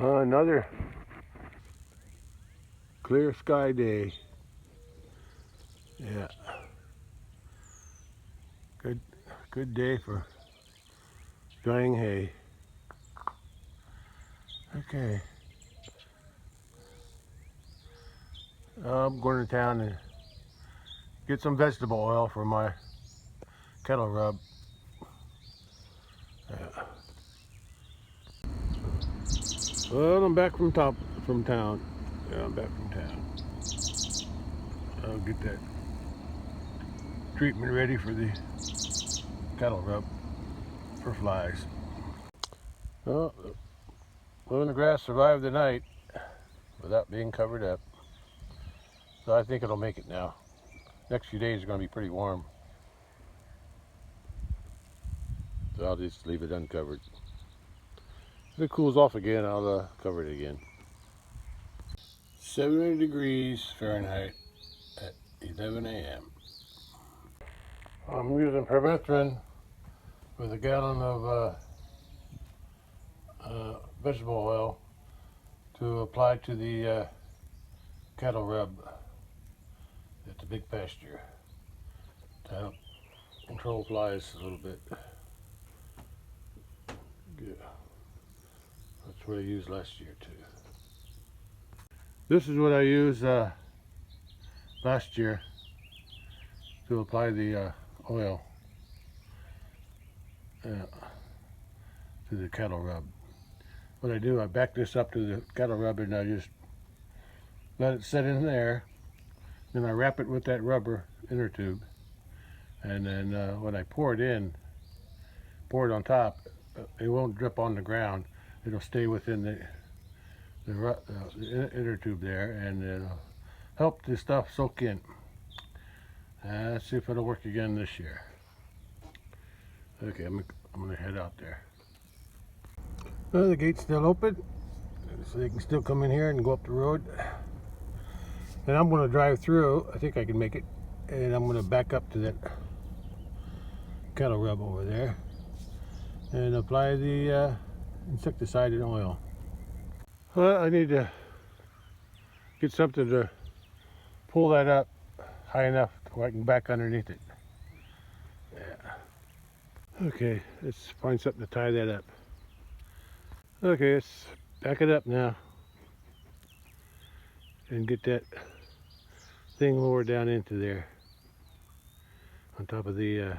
Another clear sky day. Yeah. Good day for drying hay. Okay. I'm going to town and get some vegetable oil for my kettle rub. Yeah. Well, I'm back from town. Yeah, I'm back from town. I'll get that treatment ready for the kettle rub for flies. Well, the grass survived the night without being covered up, so I think it'll make it now. Next few days are going to be pretty warm, so I'll just leave it uncovered. If it cools off again, I'll cover it again. 70 degrees Fahrenheit at 11 a.m. I'm using permethrin with a gallon of vegetable oil to apply to the cattle rub at the big pasture to help control flies a little bit. Good. That's what I used last year too. This is what I used last year to apply the oil to the cattle rub. What I do, I back this up to the cattle rub and I just let it sit in there. Then I wrap it with that rubber inner tube, and then when I pour it on top, it won't drip on the ground. It'll stay within the inner tube there, and it'll help the stuff soak in. Let's see if it'll work again this year. Okay, I'm gonna head out there. Well, the gate's still open, so they can still come in here and go up the road. And I'm gonna drive through. I think I can make it, and I'm gonna back up to that cattle rub over there and apply the insecticide and oil. Well, I need to get something to pull that up high enough where I can back underneath it. Yeah. Okay, let's find something to tie that up. Okay, let's back it up now and get that thing lowered down into there on top of the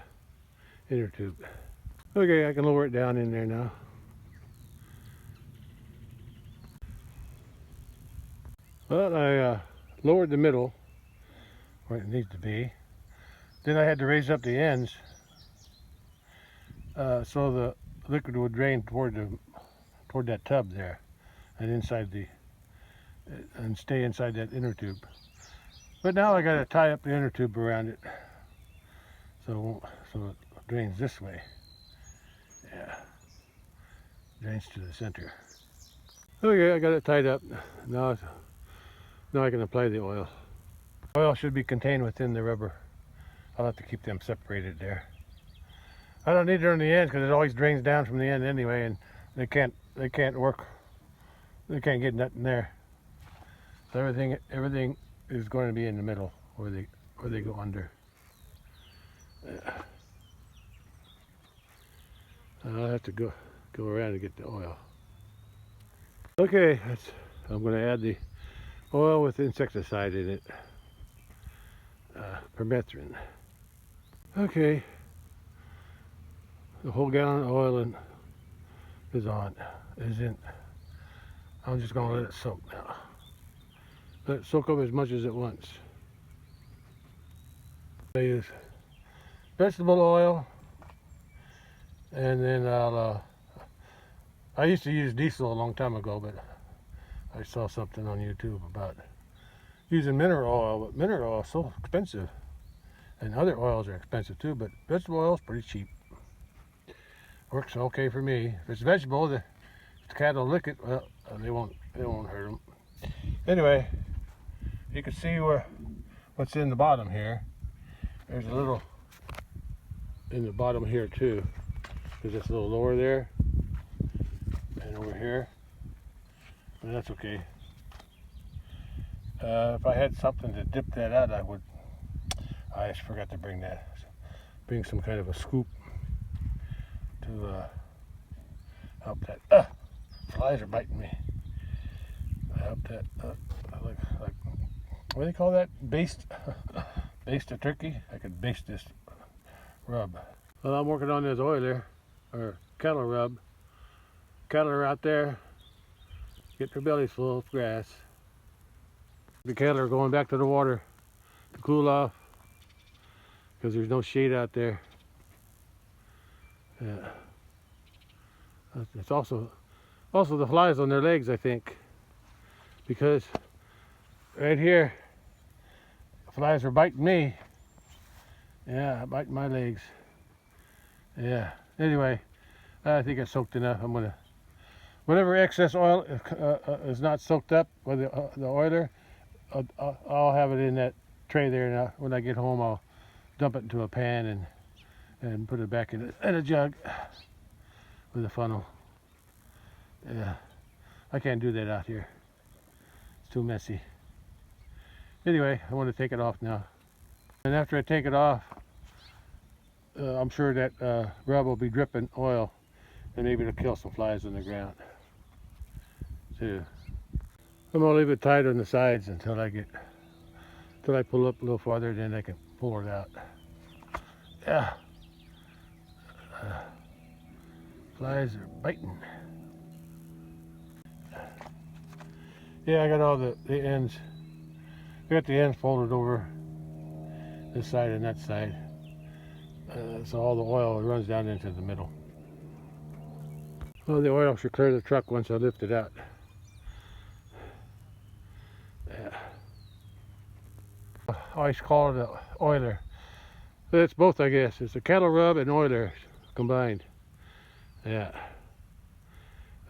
inner tube. Okay, I can lower it down in there now. Well, I lowered the middle where it needs to be. Then I had to raise up the ends so the liquid would drain toward that tub there and and stay inside that inner tube. But now I got to tie up the inner tube around it so it drains this way. Yeah, drains to the center. Okay, I got it tied up. Now I can apply the oil. Oil should be contained within the rubber. I'll have to keep them separated there. I don't need it on the end because it always drains down from the end anyway, and they can't work. They can't get nothing there. So everything is going to be in the middle where they go under. I'll have to go around and get the oil. Okay, I'm going to add the oil with insecticide in it, permethrin. Okay, the whole gallon of oil is in. I'm just going to let it soak now. Let it soak up as much as it wants. I use vegetable oil, and then I used to use diesel a long time ago, but I saw something on YouTube about using mineral oil, but mineral oil is so expensive, and other oils are expensive too, but vegetable oil is pretty cheap. Works okay for me. If it's vegetable, if the cattle lick it, well, they won't hurt them. Anyway, you can see what's in the bottom here. There's a little in the bottom here too. There's this little lower there, and over here. but that's okay. If I had something to dip that out, I would. I just forgot to bring that. Bring some kind of a scoop to help that. Flies are biting me. Help that. Like what do they call that? Baste. Baste a turkey. I could baste this rub. Well, I'm working on this oiler or cattle rub. Cattle are out there, get their bellies full of grass. The cattle are going back to the water to cool off because there's no shade out there. Yeah. It's also the flies on their legs, I think, because right here the flies are biting me. Yeah, biting my legs. Yeah. Anyway, I think it's soaked enough. I'm gonna, whatever excess oil is not soaked up by the oiler, I'll have it in that tray there. Now, when I get home, I'll dump it into a pan and put it back in a jug with a funnel. Yeah, I can't do that out here. It's too messy. Anyway, I want to take it off now. And after I take it off, I'm sure that rub will be dripping oil, and maybe it'll kill some flies on the ground too. I'm gonna leave it tight on the sides until I pull up a little farther, then I can pull it out. Yeah. Flies are biting. Yeah, I got all the ends. I got the ends folded over this side and that side. So all the oil runs down into the middle. Well, the oil should clear the truck once I lift it out. Yeah. I always call it an oiler. But it's both, I guess. It's a cattle rub and oiler combined. Yeah.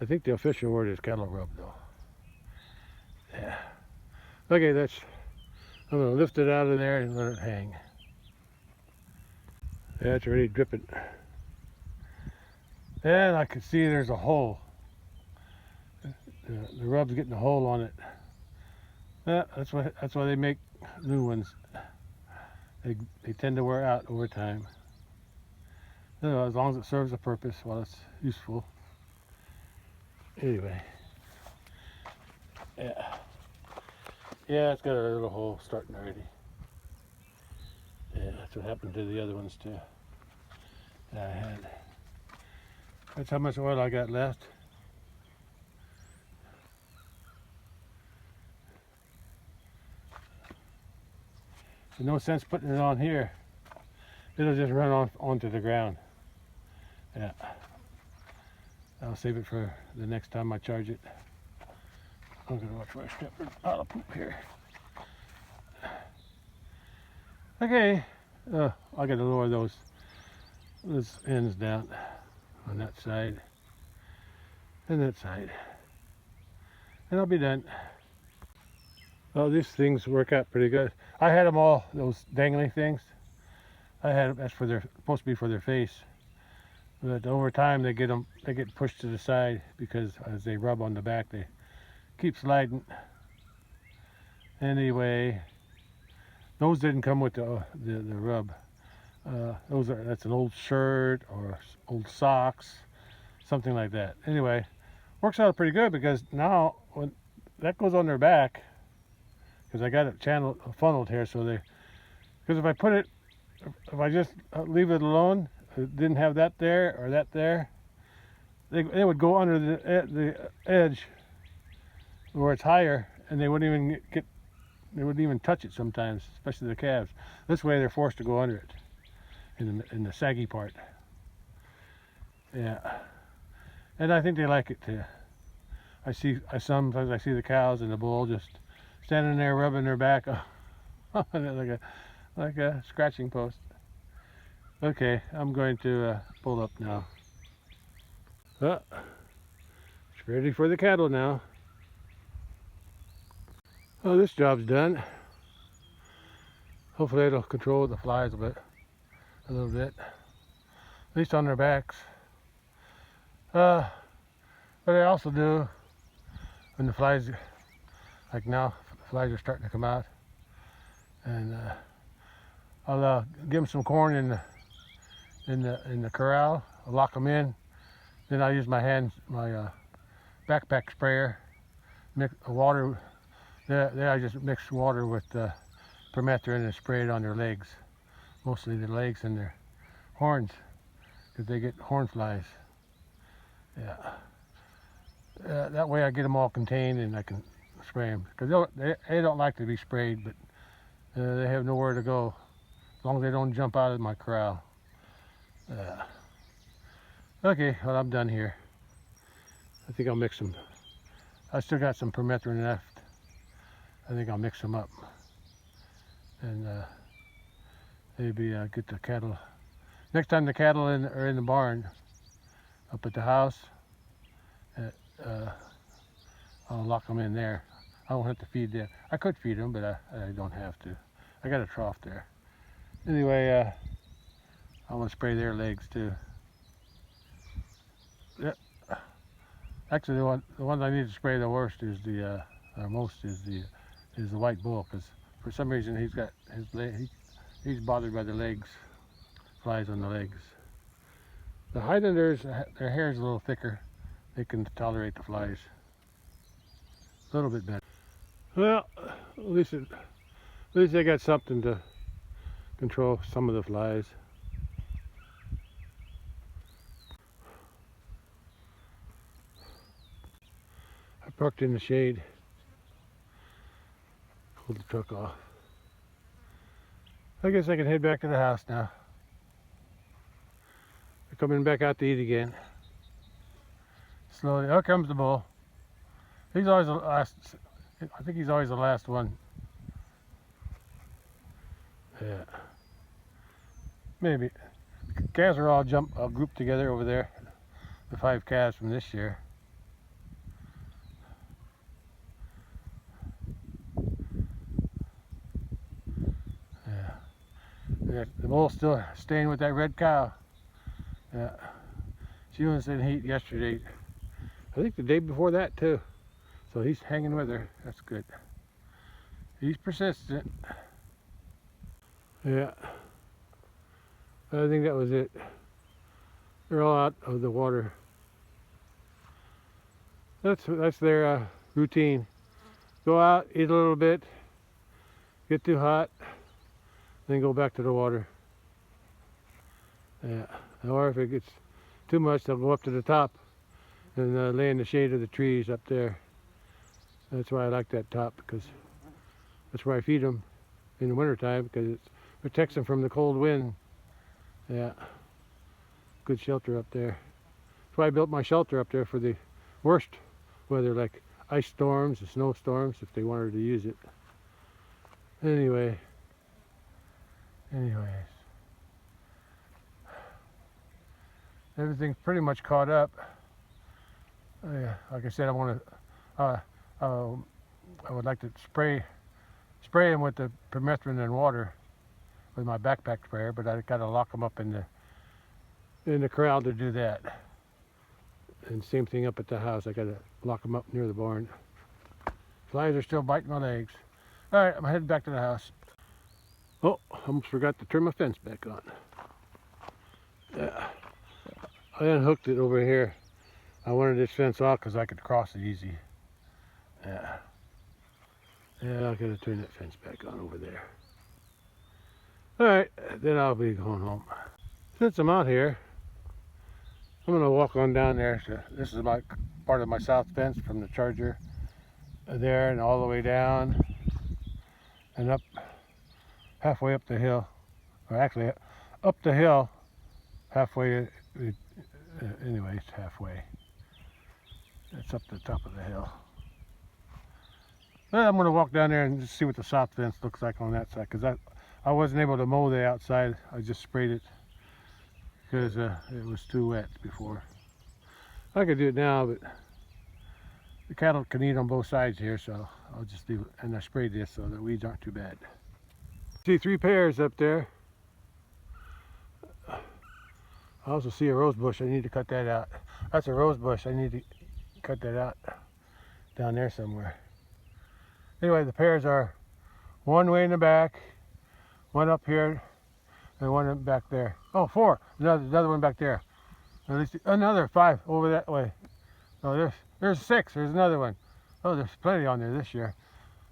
I think the official word is cattle rub, though. Yeah. Okay, I'm going to lift it out of there and let it hang. Yeah, it's already dripping. And I can see there's a hole. The rub's getting a hole on it. Yeah, that's why they make new ones. They tend to wear out over time. You know, as long as it serves a purpose while it's useful. Anyway. Yeah. Yeah, it's got a little hole starting already. Yeah, that's what happened to the other ones too that I had. That's how much oil I got left. There's no sense putting it on here. It'll just run onto the ground. Yeah. I'll save it for the next time I charge it. I'm gonna watch where I step out of poop here. Okay. I gotta lower those ends down on that side and that side. And I'll be done. Well, these things work out pretty good. I had them all, those dangly things. I had them, that's supposed to be for their face. But over time they get pushed to the side because as they rub on the back, they keep sliding. Anyway, those didn't come with the rub. That's an old shirt or old socks, something like that. Anyway, works out pretty good because now when that goes on their back, because I got it funneled here, so because if I just leave it alone, it didn't have that there or that there, they would go under the edge where it's higher, and they wouldn't even touch it sometimes, especially the calves. This way they're forced to go under it in the saggy part. Yeah, and I think they like it too. Sometimes I see the cows and the bull just standing there rubbing their back like a scratching post. Okay, I'm going to pull up now. It's ready for the cattle now. Oh, this job's done. Hopefully it'll control the flies a little bit. At least on their backs. What I also do, when the flies, like now, the flies are starting to come out. And I'll give them some corn in the corral. I'll lock them in. Then I'll use my backpack sprayer. Mix water. There I just mix water with permethrin and spray it on their legs, mostly their legs and their horns, because they get horn flies. Yeah. That way I get them all contained and I can spray them, because they don't like to be sprayed, but they have nowhere to go as long as they don't jump out of my corral. Okay, well, I'm done here. I think I'll mix them. I still got some permethrin left. I think I'll mix them up and maybe get the cattle. Next time the cattle are in the barn up at the house, I'll lock them in there. I don't have to feed them. I could feed them, but I don't have to. I got a trough there. Anyway, I want to spray their legs too. Yeah. Actually, the one I need to spray the worst is the white bull, because for some reason he's bothered by the legs, flies on the legs. The Highlanders, their hair is a little thicker. They can tolerate the flies a little bit better. Well, at least they got something to control some of the flies. I parked in the shade. Pulled the truck off. I guess I can head back to the house now. They're coming back out to eat again. Slowly. Here comes the bull. He's always the last. I think he's always the last one. Yeah. Maybe. The calves are all grouped together over there. The 5 calves from this year. Yeah. The bull's still staying with that red cow. Yeah. She was in heat yesterday. I think the day before that too. So he's hanging with her. That's good. He's persistent. Yeah. I think that was it. They're all out of the water. That's their routine. Go out, eat a little bit, get too hot, then go back to the water. Yeah. Or if it gets too much, they'll go up to the top and lay in the shade of the trees up there. That's why I like that top, because that's where I feed them in the wintertime, because it protects them from the cold wind. Yeah, good shelter up there. That's why I built my shelter up there for the worst weather, like ice storms and snowstorms, if they wanted to use it. Anyways. Everything's pretty much caught up. Yeah, like I said, I would like to spray them with the permethrin and water with my backpack sprayer, but I gotta lock them up in the corral to do that. And same thing up at the house. I gotta lock them up near the barn. Flies are still biting my legs. All right, I'm heading back to the house. Oh, I almost forgot to turn my fence back on. Yeah. I unhooked it over here. I wanted this fence off because I could cross it easy. Yeah. Yeah, I gotta turn that fence back on over there. Alright, then I'll be going home. Since I'm out here, I'm gonna walk on down there. So this is my part of my south fence from the charger there and all the way down and up halfway up the hill. Or actually up the hill halfway, anyways, halfway. It's up the top of the hill. Well, I'm going to walk down there and just see what the south fence looks like on that side, because I wasn't able to mow the outside. I just sprayed it because it was too wet before. I could do it now, but the cattle can eat on both sides here, so I'll just leave it. And I sprayed this so the weeds aren't too bad. See 3 pears up there. I also see a rose bush. I need to cut that out. That's a rose bush. I need to cut that out. down there somewhere. Anyway, the pears are one way in the back, one up here, and one back there. Oh, 4. Another one back there. At least another 5 over that way. Oh, there's 6. There's another one. Oh, there's plenty on there this year.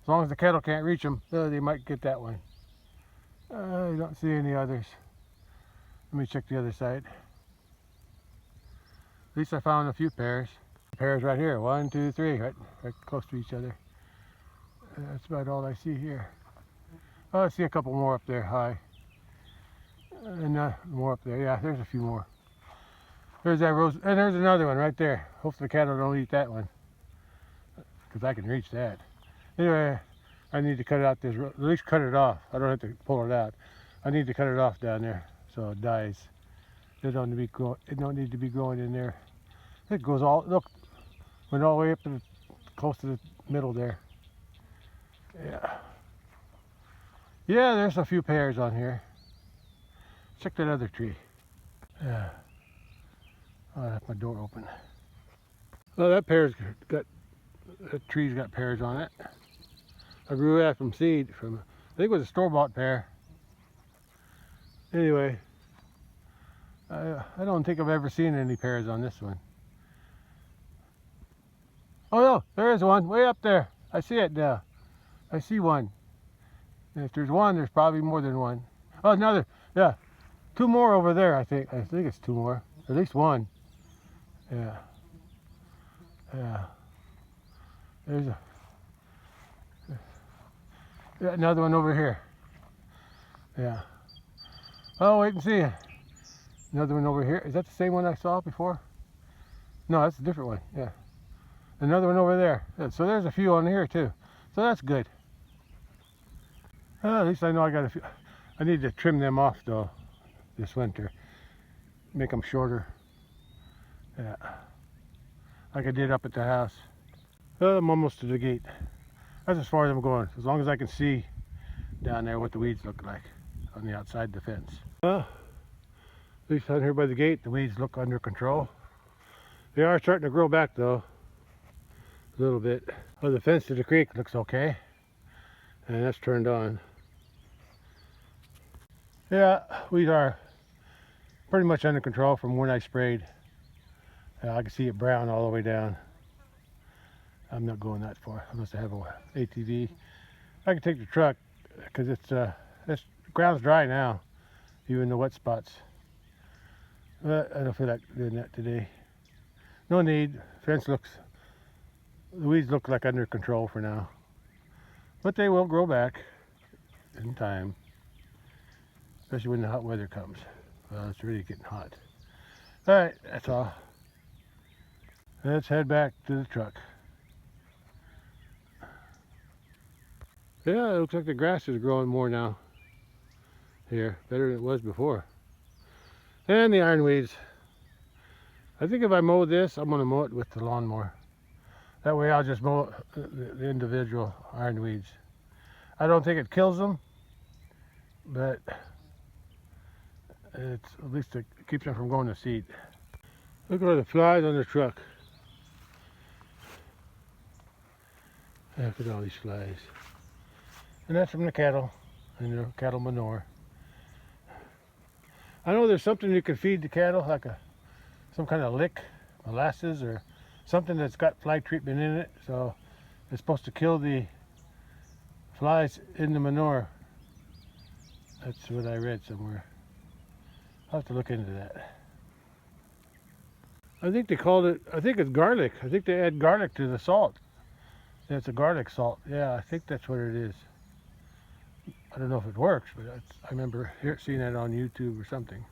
As long as the cattle can't reach them, they might get that one. I don't see any others. Let me check the other side. At least I found a few pears. Pears right here. 1, 2, 3, right close to each other. That's about all I see here. Oh, I see a couple more up there high. And more up there. Yeah, there's a few more. There's that rose, and there's another one right there. Hopefully the cattle don't eat that one, because I can reach that. Anyway, I need to cut it out this, at least cut it off. I don't have to pull it out. I need to cut it off down there so it dies. It don't need to be growing in there. It goes all, look, went all the way up to close to the middle there. Yeah. Yeah, there's a few pears on here. Check that other tree. Yeah. Oh, I left my door open. Oh, that tree's got pears on it. I grew that from seed I think it was a store-bought pear. Anyway, I don't think I've ever seen any pears on this one. Oh no, there is one way up there. I see it now. I see one. And if there's one, there's probably more than one. Oh, another, yeah. 2 more over there, I think. I think it's 2 more. At least one. Yeah. Yeah. There's another one over here. Yeah. Oh, wait and see. Another one over here. Is that the same one I saw before? No, that's a different one. Yeah. Another one over there. Yeah, so there's a few on here too. So that's good. At least I know I got a few. I need to trim them off though this winter. Make them shorter. Yeah. Like I did up at the house. I'm almost to the gate. That's as far as I'm going. As long as I can see down there what the weeds look like on the outside of the fence. At least out here by the gate, the weeds look under control. They are starting to grow back though, a little bit. Oh, the fence to the creek looks okay, and that's turned on. Yeah, weeds are pretty much under control from when I sprayed. I can see it brown all the way down. I'm not going that far unless I have a ATV. I can take the truck because the ground's dry now, even the wet spots. But I don't feel like doing that today. No need. The weeds look like under control for now. But they will grow back in time, especially when the hot weather comes. Well, it's really getting hot. All right, that's all. Let's head back to the truck. Yeah, it looks like the grass is growing more now. Here, better than it was before. And the ironweeds. I think if I mow this, I'm going to mow it with the lawnmower. That way I'll just mow the individual ironweeds. I don't think it kills them, but at least it keeps them from going to seed. Look at all the flies on the truck. Look at all these flies. And that's from the cattle and their cattle manure. I know there's something you can feed the cattle, like some kind of lick, molasses, or something that's got fly treatment in it. So it's supposed to kill the flies in the manure. That's what I read somewhere. I'll have to look into that. I think they called it, I think it's garlic. I think they add garlic to the salt. Yeah, it's a garlic salt. Yeah, I think that's what it is. I don't know if it works, but I remember seeing that on YouTube or something.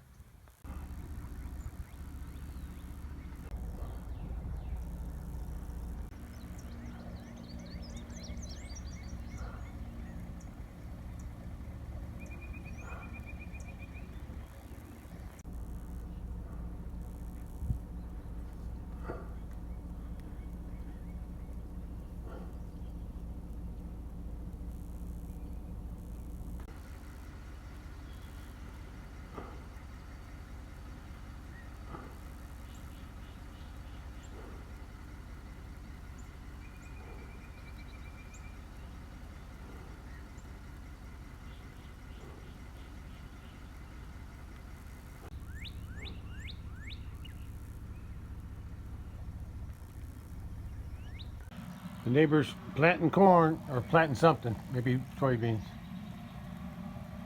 The neighbor's planting corn, or planting something, maybe soybeans.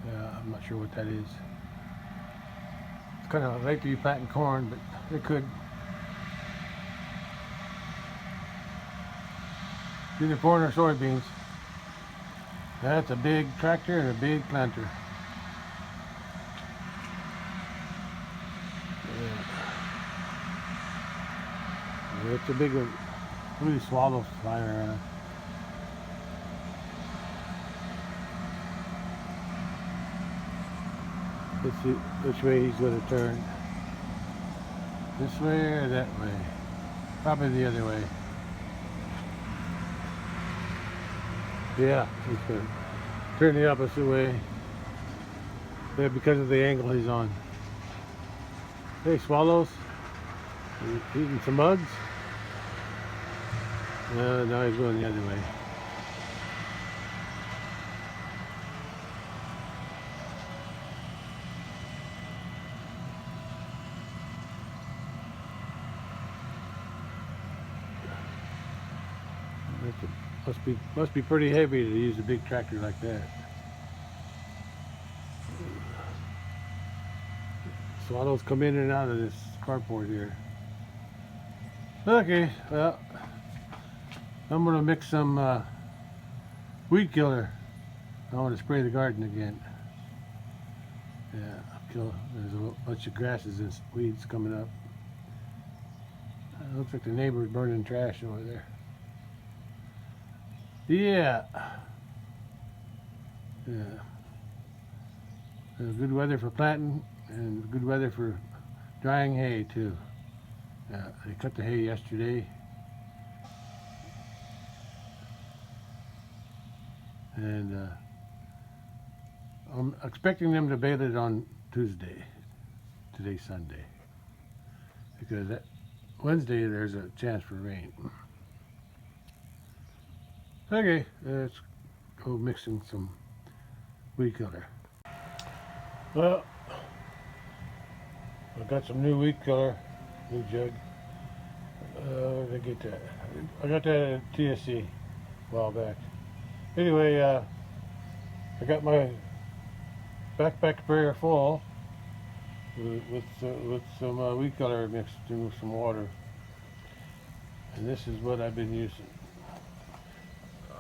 I'm not sure what that is. It's kind of late to be planting corn, but they could. Either corn or soybeans. That's a big tractor and a big planter. Yeah. It's a big one. Look at these swallows flying around. Let's see which way he's going to turn. This way or that way? Probably the other way. Yeah, he's going to turn the opposite way. Yeah, because of the angle he's on. Hey, swallows. Eating some bugs? Now he's going the other way. Must be pretty heavy to use a big tractor like that. Swallows come in and out of this carport here. Okay, well, I'm gonna mix some weed killer. I want to spray the garden again. Yeah, there's a bunch of grasses and weeds coming up. Looks like the neighbor's burning trash over there. Yeah. Good weather for planting and good weather for drying hay too. They cut the hay yesterday. And I'm expecting them to bale it on Tuesday. Today's Sunday. Because Wednesday there's a chance for rain. Okay, let's go mixing some weed killer. Well, I got some new weed killer, new jug. Where did I get that? I got that at TSC a while back. Anyway, I got my backpack sprayer full with some weed killer mixed in with some water. And this is what I've been using.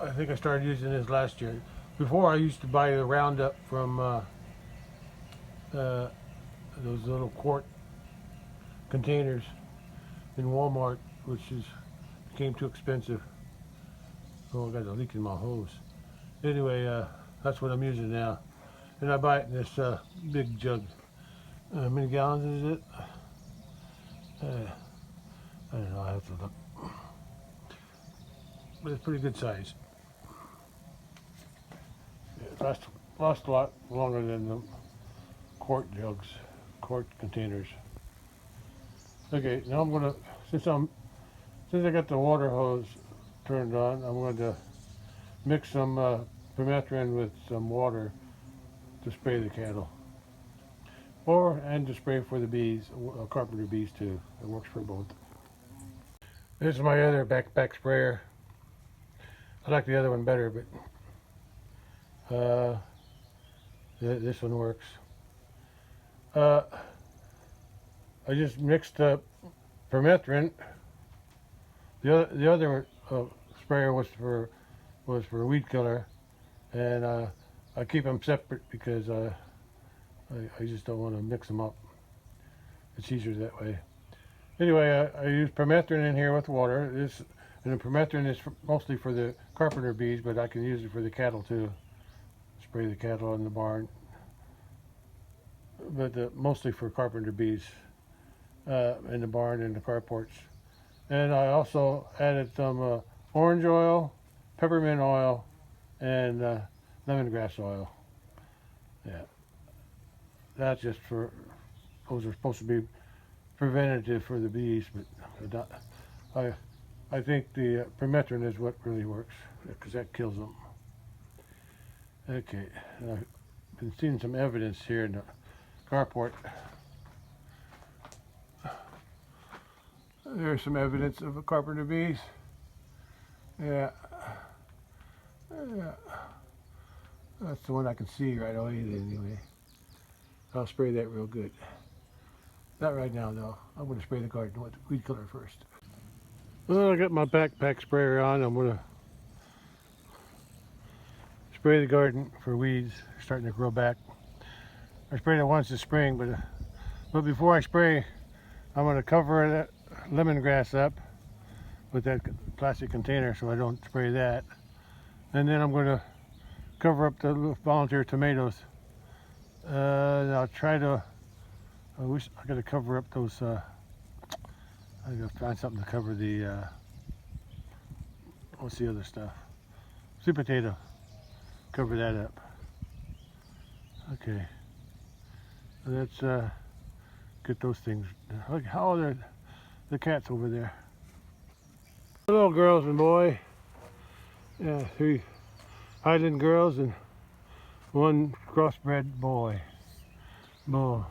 I think I started using this last year. Before I used to buy the Roundup from those little quart containers in Walmart, which became too expensive. Oh, I got a leak in my hose. Anyway, that's what I'm using now. And I buy it in this big jug. How many gallons is it? I don't know, I have to look. But it's pretty good size. It lasts a lot longer than the quart jugs, quart containers. Okay, now I'm gonna, since I got the water hose turned on, I'm going to mix some permethrin with some water to spray the cattle, and to spray for the bees, carpenter bees too. It works for both. This is my other backpack sprayer. I like the other one better, but this one works. I just mixed up permethrin. The other sprayer was for weed killer, and I keep them separate because I just don't want to mix them up. It's easier that way. Anyway, I use permethrin in here with water. And the permethrin is mostly for the carpenter bees, but I can use it for the cattle too. Spray the cattle in the barn, but mostly for carpenter bees in the barn and the carports. And I also added some orange oil, peppermint oil, and lemongrass oil. Yeah, that's just those are supposed to be preventative for the bees, but I think the permethrin is what really works, because that kills them. Okay, I've been seeing some evidence here in the carport. There's some evidence of carpenter bees. Yeah. Yeah. That's the one I can see right away anyway. I'll spray that real good. Not right now though. I'm going to spray the garden with weed killer first. Well, I got my backpack sprayer on. I'm going to spray the garden for weeds starting to grow back. I sprayed it once this spring, but before I spray, I'm going to cover that lemongrass up with that plastic container so I don't spray that. And then I'm going to cover up the volunteer tomatoes. And I'll try to, I wish I got to cover up those, I got to find something to cover the, what's the other stuff? Sweet potato. Cover that up. Okay. Let's get those things. Look, how are the cats over there? Hello, girls and boy. Yeah, 3 Highland girls and 1 crossbred boy. Bull.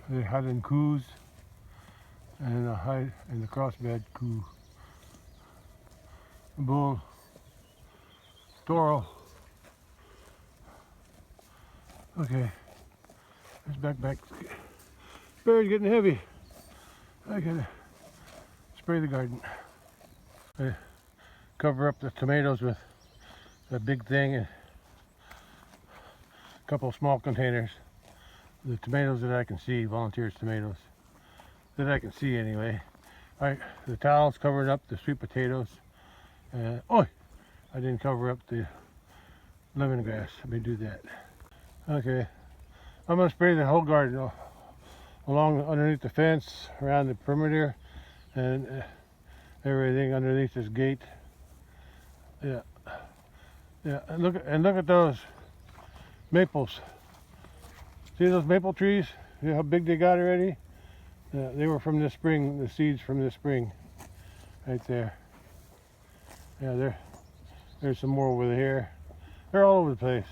The Highland coos and the crossbred coo. Bull. Toro. Okay. This backpack sprayer getting heavy. I gotta spray the garden. I cover up the tomatoes with a big thing and a couple of small containers. The tomatoes that I can see, volunteers tomatoes that I can see anyway. Alright, the towels covered up the sweet potatoes. Oh, I didn't cover up the lemongrass. Let me do that. Okay, I'm going to spray the whole garden along underneath the fence, around the perimeter, and everything underneath this gate. Yeah, yeah. And look at those maples. See those maple trees? See how big they got already? Yeah, they were from this spring. The seeds from this spring, right there. Yeah, there's some more over here. They're all over the place.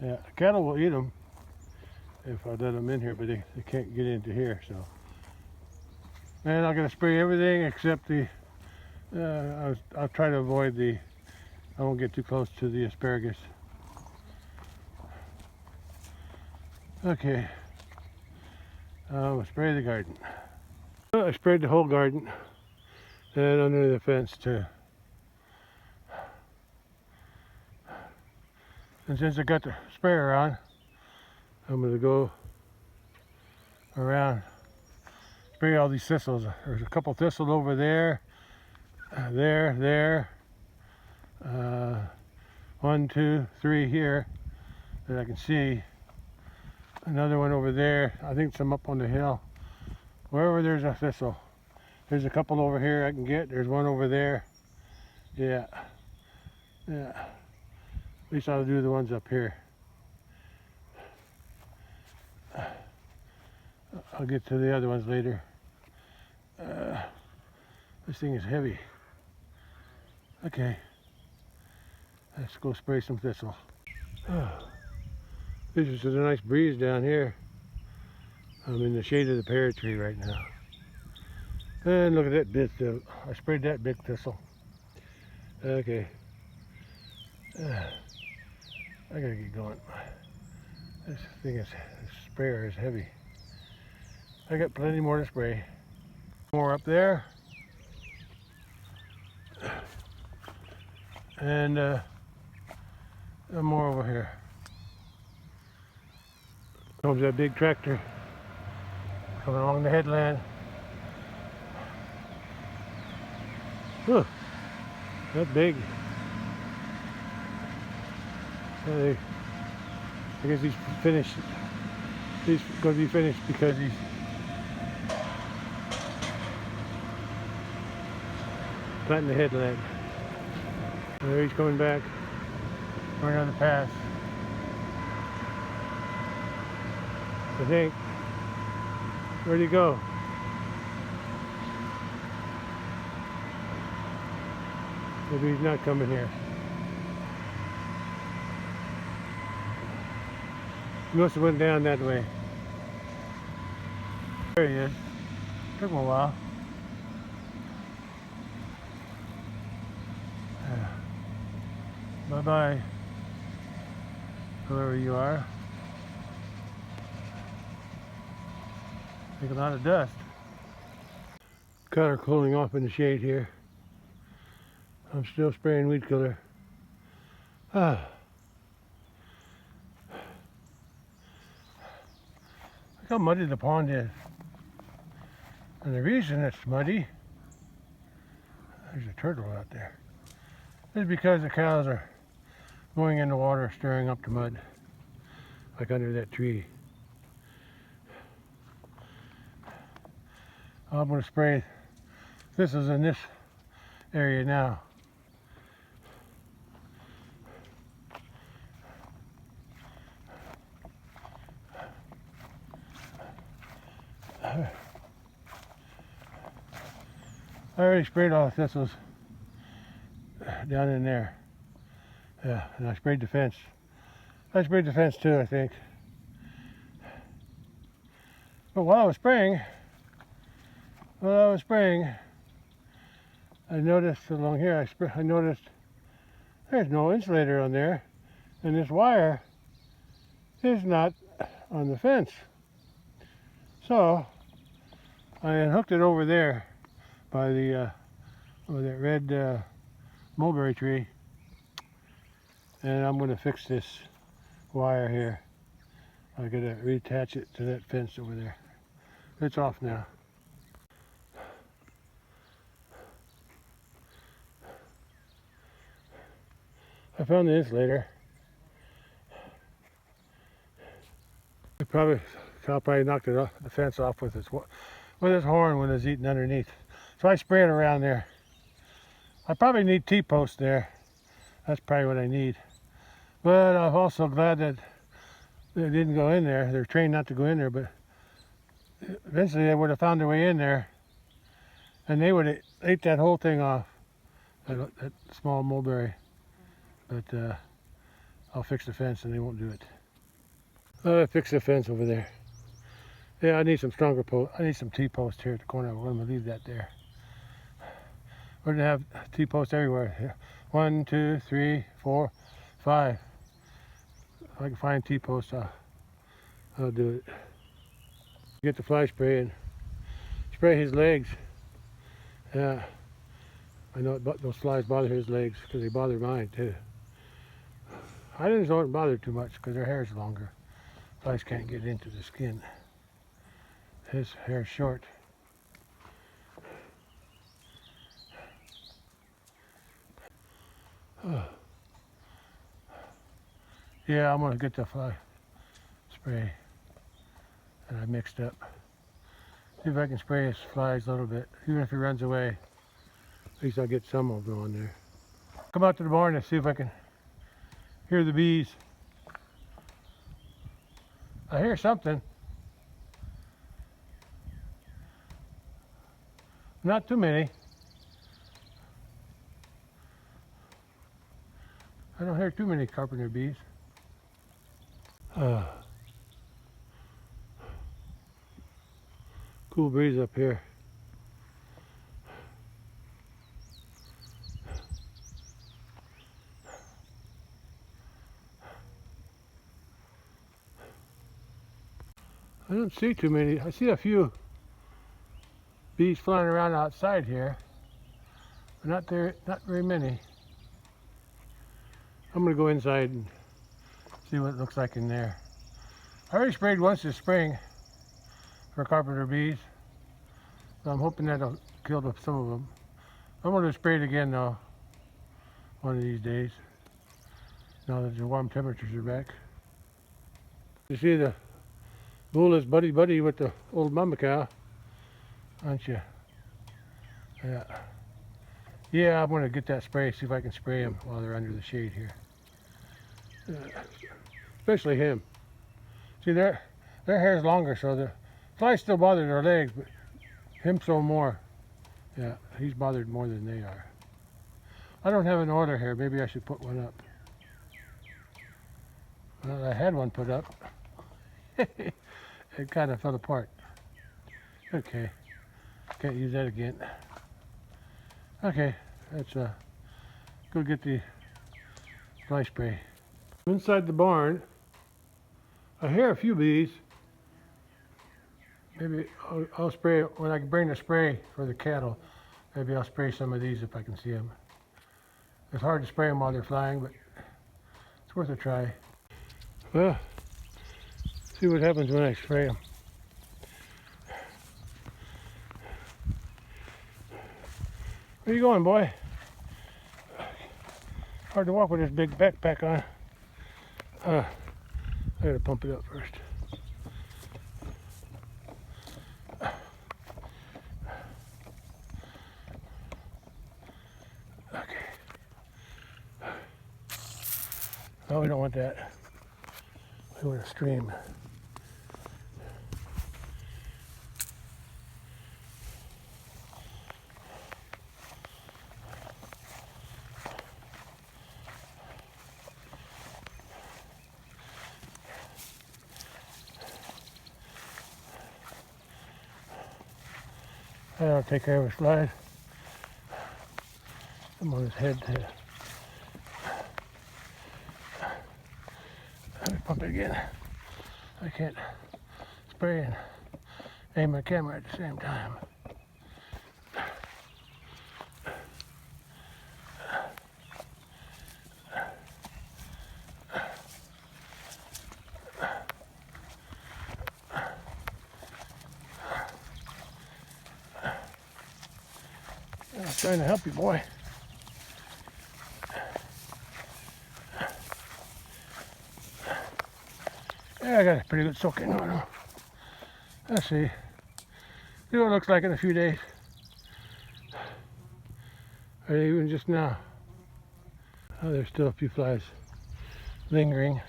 Yeah, cattle will eat them if I let them in here, but they can't get into here, so. And I'm gonna spray everything except the, I'll try to avoid I won't get too close to the asparagus. Okay, I'll spray the garden. Well, I sprayed the whole garden and under the fence too. And since I got the sprayer on, I'm going to go around, spray all these thistles. There's a couple thistles over there, there, 1, 2, 3 here that I can see. Another one over there. I think some up on the hill. Wherever there's a thistle. There's a couple over here I can get. There's one over there. Yeah. Yeah. At least I'll do the ones up here. I'll get to the other ones later. This thing is heavy. Okay. Let's go spray some thistle. This is a nice breeze down here. I'm in the shade of the pear tree right now. And look at that big thistle. I sprayed that big thistle. Okay. I gotta get going. This sprayer is heavy. I got plenty more to spray. More up there. And more over here. Comes that big tractor coming along the headland. Huh, that big. I guess he's finished. He's going to be finished because he's planting the headland. And there he's coming back for another pass. I think. Where'd he go? Maybe he's not coming here. He must have went down that way. There he is. Took him a while. Bye-bye, whoever you are. Make a lot of dust. Cutter cooling off in the shade here. I'm still spraying weed killer. Look how muddy the pond is. And the reason it's muddy, there's a turtle out there, is because the cows are going in the water, stirring up the mud, like under that tree. I'm going to spray. This is in this area now. I already sprayed all the thistles down in there. Yeah, and I sprayed the fence. I sprayed the fence too, I think. But while I was spraying, I noticed along here, I noticed there's no insulator on there, and this wire is not on the fence. So I unhooked it over there by the that red mulberry tree, and I'm going to fix this wire here. I got to reattach it to that fence over there. It's off now. I found the insulator. I'll probably knocked it off, the fence off with his horn when it's eating underneath. So I spray it around there. I probably need T-posts there. That's probably what I need. But I'm also glad that they didn't go in there. They're trained not to go in there, but eventually they would have found their way in there, and they would have ate that whole thing off, that small mulberry. But I'll fix the fence and they won't do it. I'll fix the fence over there. Yeah, I need some stronger posts. I need some T-posts here at the corner. We're going to leave that there. We're going to have T-posts everywhere here. 1, 2, 3, 4, 5. If I can find T-posts, I'll do it. Get the fly spray and spray his legs. Yeah, I know those flies bother his legs because they bother mine too. I didn't know it bothered too much because their hair is longer. Flies can't get into the skin. His hair's short. Yeah, I'm gonna get the fly spray that I mixed up. See if I can spray his flies a little bit. Even if he runs away, at least I'll get some of them on there. Come out to the barn and see if I can hear the bees. I hear something. Not too many. I don't hear too many carpenter bees. Cool breeze up here. I don't see too many. I see a few bees flying around outside here, but not very many. I'm gonna go inside and see what it looks like in there. I already sprayed once this spring for carpenter bees, so I'm hoping that'll kill some of them. I'm gonna spray it again though, one of these days, now that the warm temperatures are back. You see the bull is buddy-buddy with the old mama cow, aren't you? Yeah. Yeah, I'm gonna get that spray, see if I can spray them while they're under the shade here. Especially him. See, their hair's longer, so the flies still bother their legs, but him so more. Yeah, he's bothered more than they are. I don't have an order here. Maybe I should put one up. Well, I had one put up. It kind of fell apart. Okay, can't use that again. Okay, let's go get the fly spray. Inside the barn, I hear a few bees. Maybe I'll spray it when I bring the spray for the cattle. Maybe I'll spray some of these if I can see them. It's hard to spray them while they're flying, but it's worth a try. Well, see what happens when I spray them. Where you going, boy? Hard to walk with this big backpack on. I gotta pump it up first. Okay. Oh, we don't want that. We want a stream. I'll take care of his flies. I'm on his head too. Let me pump it again. I can't spray and aim my camera at the same time. I'm trying to help you, boy. Yeah, I got a pretty good soaking on them. Let's see. See what it looks like in a few days. Or even just now. Oh, there's still a few flies lingering.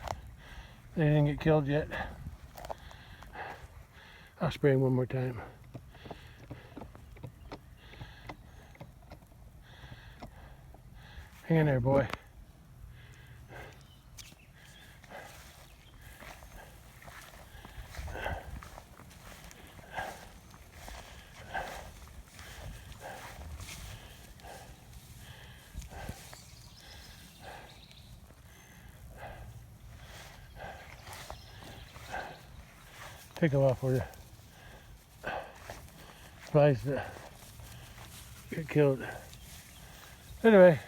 They didn't get killed yet. I'll spray them one more time. Hang in there, boy. Take a while for the flies to get killed. Anyway,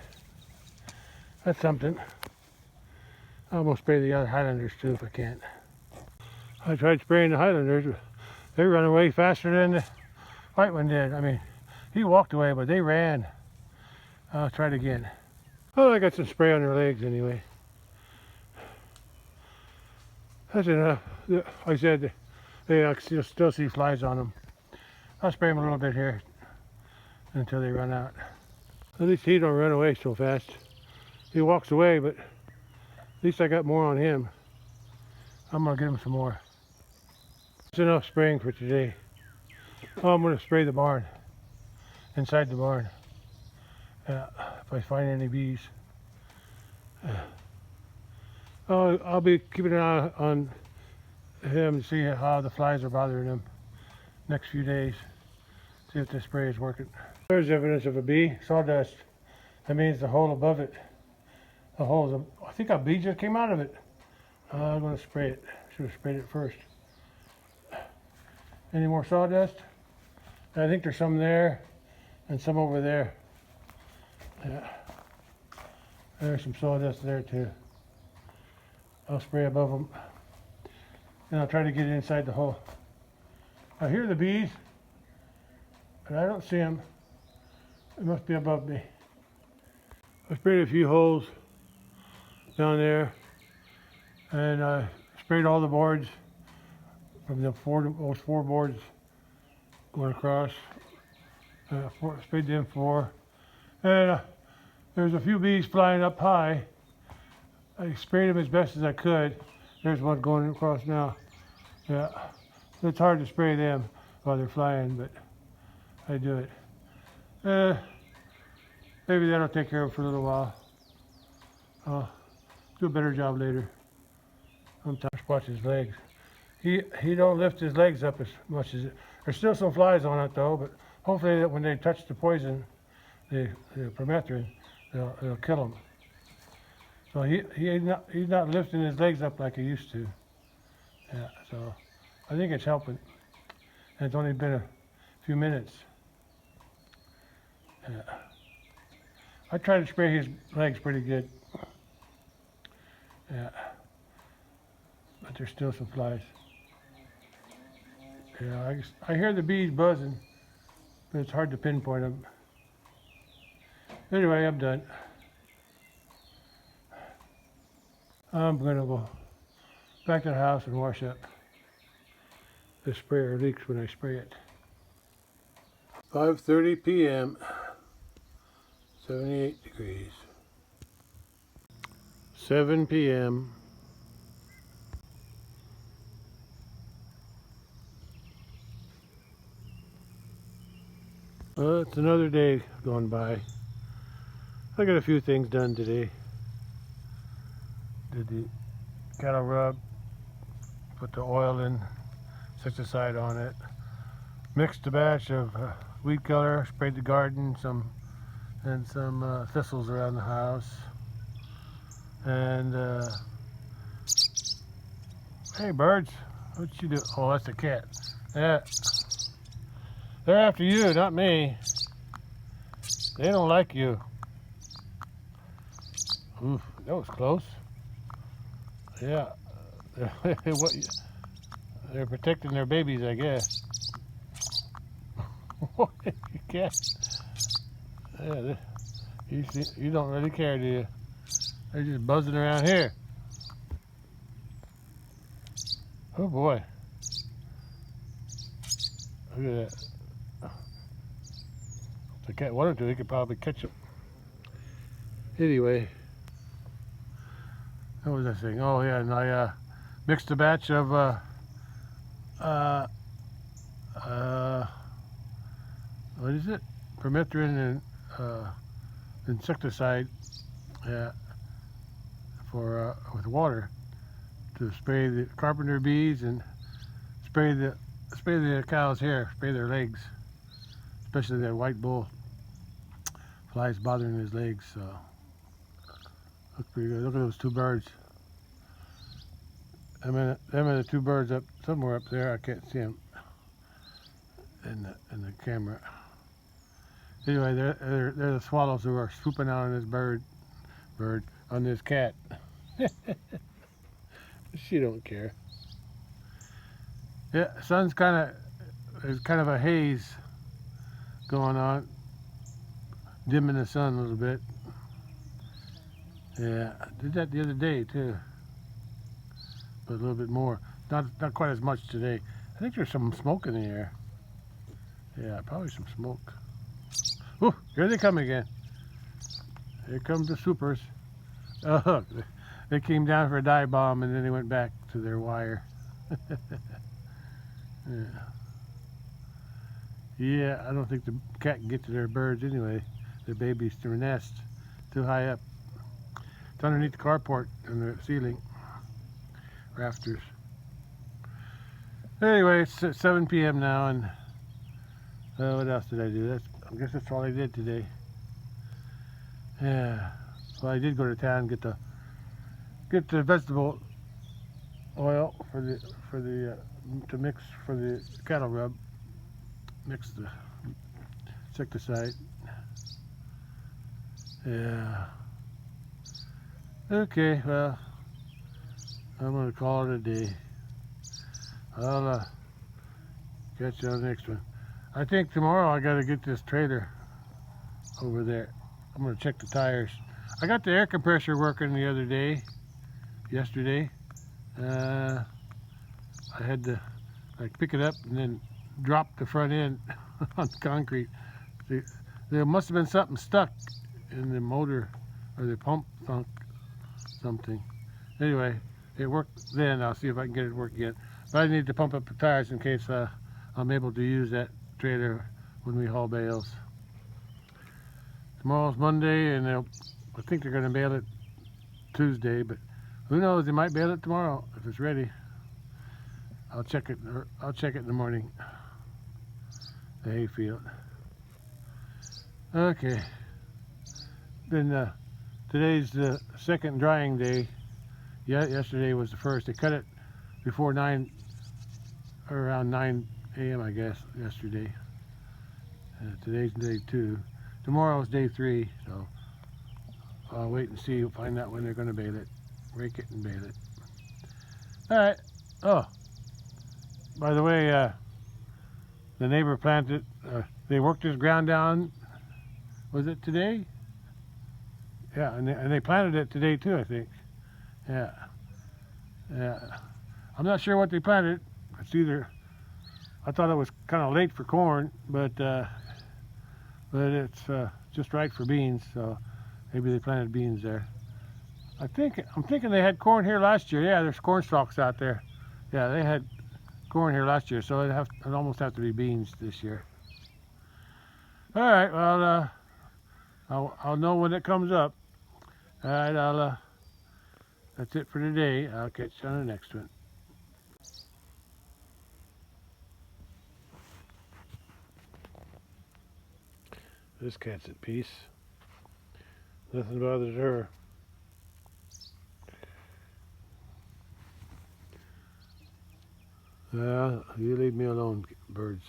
that's something. I'm gonna spray the other Highlanders too if I can. I tried spraying the Highlanders. They run away faster than the white one did. I mean, he walked away, but they ran. I'll try it again. Oh, I got some spray on their legs anyway. That's enough. Like I said, I still see flies on them. I'll spray them a little bit here until they run out. At least he don't run away so fast. He walks away, but at least I got more on him. I'm gonna get him some more. That's enough spraying for today. Oh, I'm gonna spray the barn, inside the barn. If I find any bees. Oh, I'll be keeping an eye on him to see how the flies are bothering him next few days. See if the spray is working. There's evidence of a bee, sawdust. That means the hole above it. The hole, I think a bee just came out of it. I'm going to spray it. Should have sprayed it first. Any more sawdust? I think there's some there and some over there. Yeah. There's some sawdust there too. I'll spray above them. And I'll try to get it inside the hole. I hear the bees, but I don't see them. It must be above me. I sprayed a few holes down there, and I sprayed all the boards from those four boards going across. Sprayed them 4, and there's a few bees flying up high. I sprayed them as best as I could. There's one going across now. Yeah, it's hard to spray them while they're flying, but I do it. Maybe that'll take care of them for a little while. I'll do a better job later. Sometimes watch his legs. He don't lift his legs up as much as it. There's still some flies on it though, but hopefully that when they touch the poison, the permethrin, it'll kill them. So he's not lifting his legs up like he used to. Yeah, so I think it's helping. And it's only been a few minutes. Yeah. I try to spray his legs pretty good. Yeah. But there's still some flies. Yeah, I hear the bees buzzing, but it's hard to pinpoint them. Anyway, I'm done. I'm gonna go back to the house and wash up. The sprayer leaks when I spray it. 5:30 p.m. 78 degrees. 7 p.m. Well, it's another day gone by. I got a few things done today. Did the cattle rub, put the oil in, insecticide on it, mixed a batch of weed killer, sprayed the garden, some thistles around the house, and hey birds, what you do? Oh, that's the cat. Yeah, they're after you, not me. They don't like you. Oof, that was close. Yeah, they're protecting their babies, I guess. You can't. Yeah, you don't really care, do you? They're just buzzing around here. Oh boy. Look at that. If the cat wanted to, he could probably catch them. Anyway. What was I saying? Oh yeah, and I mixed a batch of what is it? Permethrin and insecticide, yeah, for with water to spray the carpenter bees and spray the cows' hair, spray their legs, especially that white bull. Flies bothering his legs, so looks pretty good. Look at those two birds. Them and the two birds up somewhere up there. I can't see them in the camera. Anyway, they're the swallows who are swooping out on this bird on this cat. She don't care. Yeah, sun's there's kind of a haze going on, dimming the sun a little bit. Yeah, I did that the other day too, but a little bit more. Not quite as much today. I think there's some smoke in the air. Yeah, probably some smoke. Oh, here they come again. Here come the supers. Oh, they came down for a dive bomb and then they went back to their wire. Yeah, I don't think the cat can get to their birds anyway. Their babies, their nest, too high up. It's underneath the carport and the ceiling rafters. Anyway, it's 7 p.m. now, and what else did I do? I guess that's all I did today. Yeah. Well, I did go to town and get the vegetable oil to mix for the cattle rub. Mix the insecticide. Yeah. Okay, well, I'm gonna call it a day. I'll catch you on the next one. I think tomorrow I gotta get this trailer over there. I'm gonna check the tires. I got the air compressor working the other day, yesterday. I had to pick it up and then drop the front end on the concrete. There must have been something stuck in the motor or the pump something. Anyway, it worked then. I'll see if I can get it to work again. But I need to pump up the tires in case I'm able to use that trailer when we haul bales. Tomorrow's Monday, and I think they're going to bail it Tuesday, but who knows? They might bail it tomorrow if it's ready. I'll check it in the morning. The hayfield. Okay. Been Today's the second drying day. Yeah, yesterday was the first. They cut it before 9, or around 9 a.m. I guess, yesterday. Today's day 2. Tomorrow's day 3, so I'll wait and see, find out when they're going to bale it. Rake it and bale it. Alright. Oh, by the way, the neighbor planted, they worked his ground down, was it today? Yeah, and they planted it today too, I think. Yeah. Yeah. I'm not sure what they planted. It's either, I thought it was kind of late for corn, but it's just right for beans, so maybe they planted beans there. I'm thinking they had corn here last year. Yeah, there's corn stalks out there. Yeah, they had corn here last year, so it'd almost have to be beans this year. All right, well, I'll know when it comes up. All right, that's it for today. I'll catch you on the next one. This cat's at peace. Nothing bothers her. You leave me alone, birds.